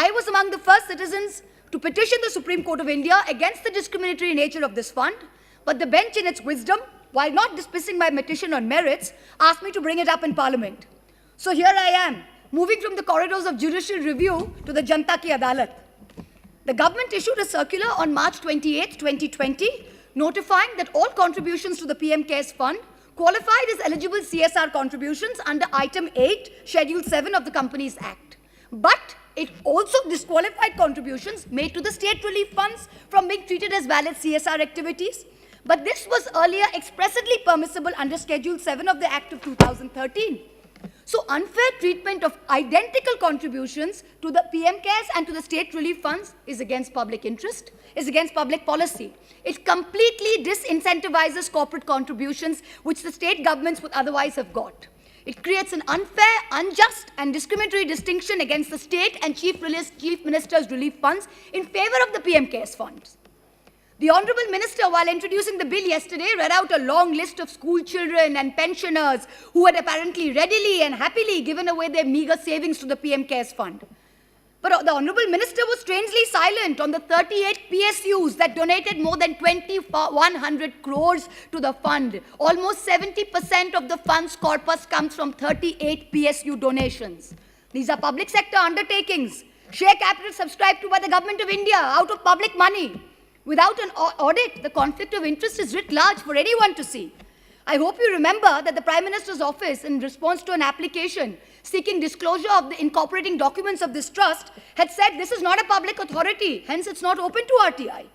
I was among the first citizens to petition the Supreme Court of India against the discriminatory nature of this fund, but the bench in its wisdom, while not dismissing my petition on merits, asked me to bring it up in Parliament. So here I am, moving from the corridors of judicial review to the Janta Ki Adalat. The government issued a circular on March 28, 2020, notifying that all contributions to the PM CARES Fund qualified as eligible CSR contributions under Item 8, Schedule 7 of the Companies Act. But it also disqualified contributions made to the state relief funds from being treated as valid CSR activities. But this was earlier expressly permissible under Schedule 7 of the Act of 2013. So unfair treatment of identical contributions to the PM CARES and to the state relief funds is against public interest, is against public policy. It completely disincentivizes corporate contributions which the state governments would otherwise have got. It creates an unfair, unjust and discriminatory distinction against the state and chief minister's relief funds in favor of the PM CARES funds. The Honourable Minister, while introducing the bill yesterday, read out a long list of school children and pensioners who had apparently readily and happily given away their meagre savings to the PM CARES Fund. But the Honourable Minister was strangely silent on the 38 PSUs that donated more than 2,100 crores to the fund. Almost 70% of the fund's corpus comes from 38 PSU donations. These are public sector undertakings, share capital subscribed to by the Government of India out of public money. Without an audit, the conflict of interest is writ large for anyone to see. I hope you remember that the Prime Minister's office, in response to an application seeking disclosure of the incorporating documents of this trust, had said this is not a public authority, hence it's not open to RTI.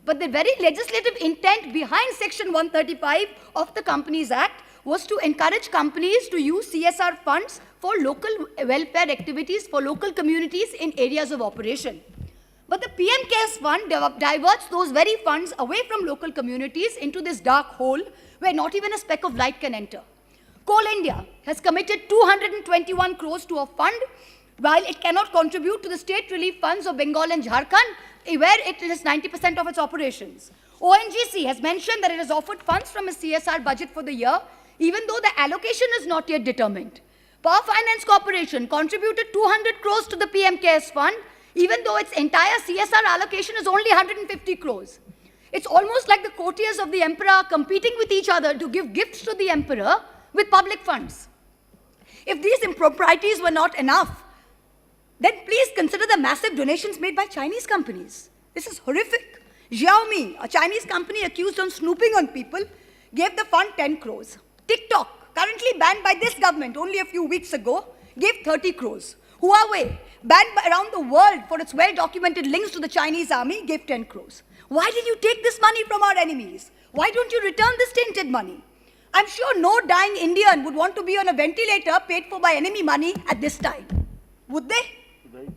But the very legislative intent behind Section 135 of the Companies Act was to encourage companies to use CSR funds for local welfare activities for local communities in areas of operation. But the PM CARES Fund diverts those very funds away from local communities into this dark hole where not even a speck of light can enter. Coal India has committed 221 crores to a fund while it cannot contribute to the state relief funds of Bengal and Jharkhand, where it is 90% of its operations. ONGC has mentioned that it has offered funds from its CSR budget for the year, even though the allocation is not yet determined. Power Finance Corporation contributed 200 crores to the PM CARES Fund, even though its entire CSR allocation is only 150 crores. It's almost like the courtiers of the emperor competing with each other to give gifts to the emperor with public funds. If these improprieties were not enough, then please consider the massive donations made by Chinese companies. This is horrific. Xiaomi, a Chinese company accused of snooping on people, gave the fund 10 crores. TikTok, currently banned by this government only a few weeks ago, gave 30 crores. Huawei, banned around the world for its well-documented links to the Chinese army, gave 10 crores. Why did you take this money from our enemies? Why don't you return this tainted money? I'm sure no dying Indian would want to be on a ventilator paid for by enemy money at this time. Would they? Right.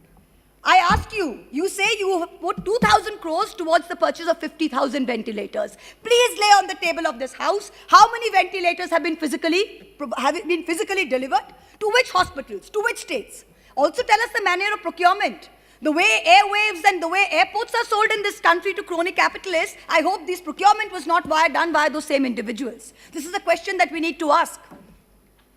I ask you, you say you have put 2,000 crores towards the purchase of 50,000 ventilators. Please lay on the table of this house how many ventilators have been physically delivered, to which hospitals, to which states. Also tell us the manner of procurement. The way airwaves and the way airports are sold in this country to crony capitalists, I hope this procurement was not done by those same individuals. This is a question that we need to ask.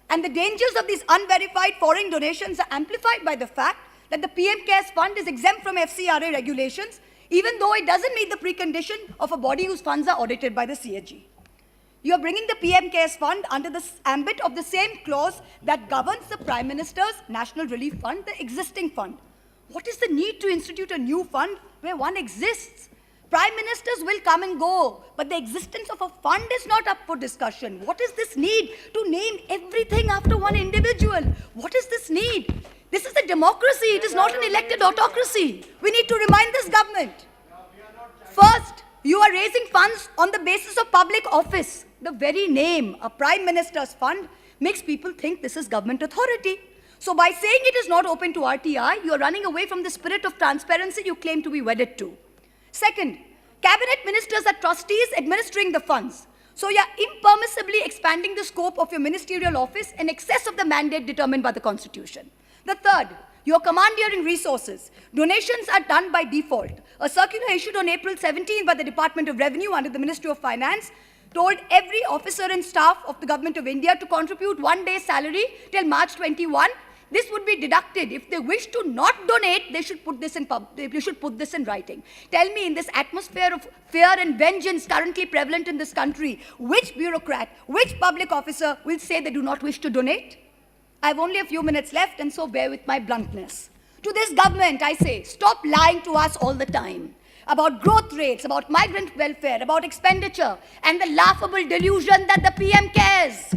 And the dangers of these unverified foreign donations are amplified by the fact that the PM CARES Fund is exempt from FCRA regulations, even though it doesn't meet the precondition of a body whose funds are audited by the CAG. You are bringing the PM CARES Fund under the ambit of the same clause that governs the Prime Minister's National Relief Fund, the existing fund. What is the need to institute a new fund where one exists? Prime Ministers will come and go, but the existence of a fund is not up for discussion. What is this need to name everything after one individual? What is this need? This is a democracy. It is not an elected autocracy. We need to remind this government. First, you are raising funds on the basis of public office. The very name, a Prime Minister's fund, makes people think this is government authority. So by saying it is not open to RTI, you are running away from the spirit of transparency you claim to be wedded to. Second, cabinet ministers are trustees administering the funds. So you are impermissibly expanding the scope of your ministerial office in excess of the mandate determined by the Constitution. The third, you are commandeering resources. Donations are done by default. A circular issued on April 17 by the Department of Revenue under the Ministry of Finance told every officer and staff of the Government of India to contribute 1 day's salary till March 21 this would be deducted. If they wish to not donate, they should put this in writing. Tell me, in this atmosphere of fear and vengeance currently prevalent in this country, which bureaucrat, which public officer will say they do not wish to donate? I have only a few minutes left, and so bear with my bluntness. To this government, I say, stop lying to us all the time about growth rates, about migrant welfare, about expenditure, and the laughable delusion that the PM cares.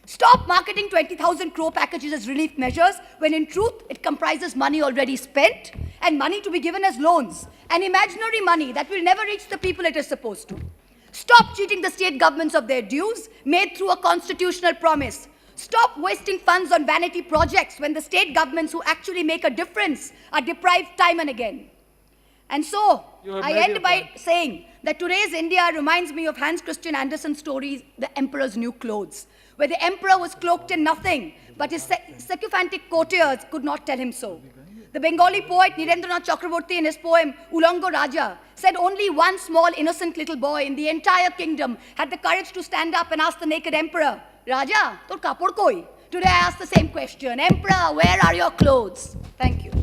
Stop marketing 20,000 crore packages as relief measures, when in truth, it comprises money already spent and money to be given as loans, an imaginary money that will never reach the people it is supposed to. Stop cheating the state governments of their dues made through a constitutional promise. Stop wasting funds on vanity projects when the state governments who actually make a difference are deprived time and again. And so, I end by saying that today's India reminds me of Hans Christian Andersen's story, The Emperor's New Clothes, where the emperor was cloaked in nothing, but his sycophantic courtiers could not tell him so. The Bengali poet Nirendranath Chakraborty, in his poem Ulango Raja, said only one small innocent little boy in the entire kingdom had the courage to stand up and ask the naked emperor, Raja, tor kapod koi? Today I ask the same question, Emperor, where are your clothes? Thank you.